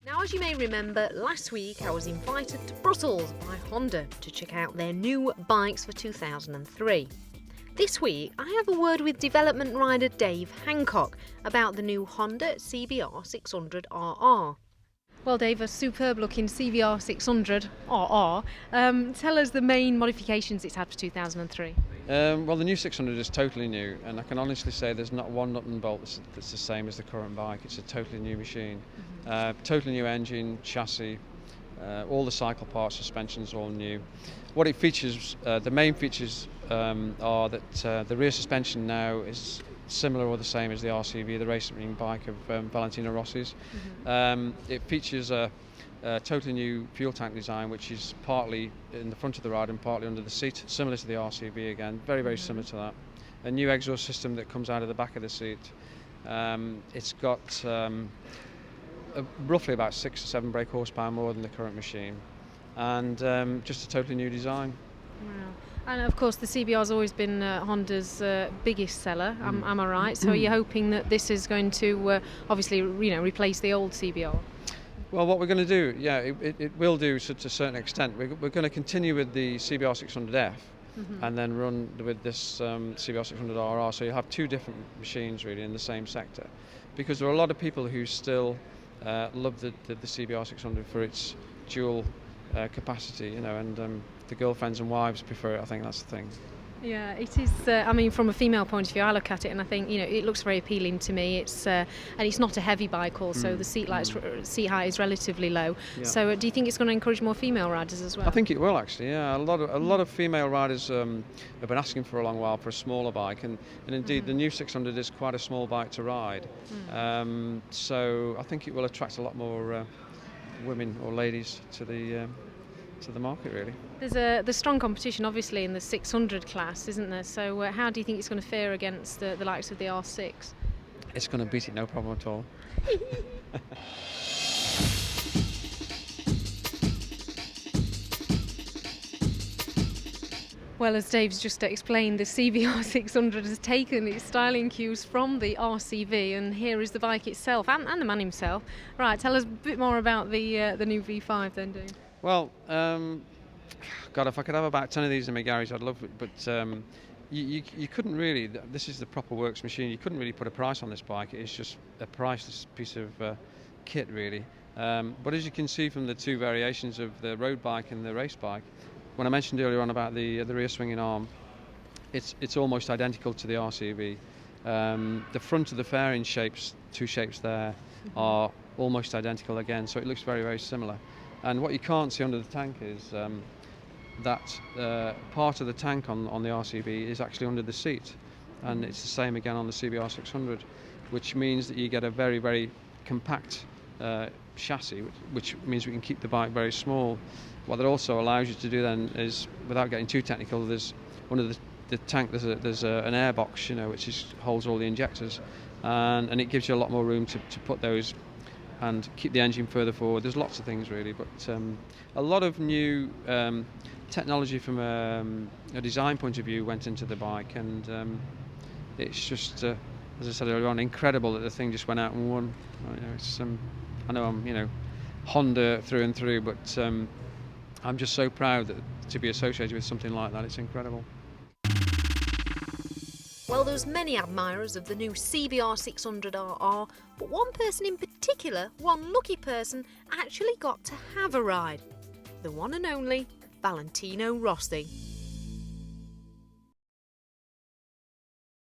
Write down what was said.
Now, as you may remember, last week I was invited to Brussels by Honda to check out their new bikes for 2003. This week I have a word with development rider Dave Hancock about the new Honda CBR600RR. Well, Dave, a superb looking CBR600RR. Tell us the main modifications it's had for 2003. Well, the new 600 is totally new, and I can honestly say there's not one nut and bolt that's the same as the current bike. It's a totally new machine. Totally new engine, chassis, all the cycle parts, suspension's all new. What it features, the main features are that the rear suspension now is similar or the same as the RCV, the racing bike of Valentino Rossi's. It features a totally new fuel tank design, which is partly in the front of the ride and partly under the seat, similar to the RCV again, very similar to that. A new exhaust system that comes out of the back of the seat. It's got roughly about 6 or 7 brake horsepower more than the current machine, and just a totally new design. Wow. And of course the CBR has always been Honda's biggest seller, am I right? So are you hoping that this is going to obviously replace the old CBR? Well, what we're going to do, it will do to a certain extent. We're going to continue with the CBR600F and then run with this CBR600RR. So you have two different machines really in the same sector, because there are a lot of people who still love the CBR600 for its dual capacity, and the girlfriends and wives prefer it. I think that's the thing. Yeah, it is. I mean, from a female point of view, I look at it and I think it looks very appealing to me. And it's not a heavy bike. Also, the seat height is relatively low. Yeah. So, do you think it's going to encourage more female riders as well? I think it will actually. Yeah, a lot of female riders have been asking for a long while for a smaller bike, and indeed the new 600 is quite a small bike to ride. So I think it will attract a lot more women or ladies to the market, really. There's strong competition, obviously, in the 600 class, isn't there? So how do you think it's going to fare against the likes of the R6? It's going to beat it, no problem at all. Well, as Dave's just explained, the CBR600 has taken its styling cues from the RCV, and here is the bike itself and the man himself. Right, tell us a bit more about the new V5 then, Dave. Well, God, if I could have about 10 of these in my garage, I'd love it. But you couldn't really. This is the proper works machine. You couldn't really put a price on this bike. It's just a priceless piece of kit, really. But as you can see from the two variations of the road bike and the race bike, when I mentioned earlier on about the rear swinging arm, it's almost identical to the RCV. The front of the fairing shapes, two shapes there, are almost identical again. So it looks very similar. And what you can't see under the tank is that part of the tank on the RCV is actually under the seat, and it's the same again on the CBR600, which means that you get a very compact chassis, which means we can keep the bike very small. What it also allows you to do then is, without getting too technical, there's under the tank there's an air box, which holds all the injectors, and it gives you a lot more room to put those and keep the engine further forward. There's lots of things really, but a lot of new technology from a design point of view went into the bike, and it's just, as I said earlier on, incredible that the thing just went out and won. I know I'm Honda through and through, but I'm just so proud to be associated with something like that. It's incredible. Well, there's many admirers of the new CBR600RR, but one person in particular, one lucky person, actually got to have a ride. The one and only Valentino Rossi.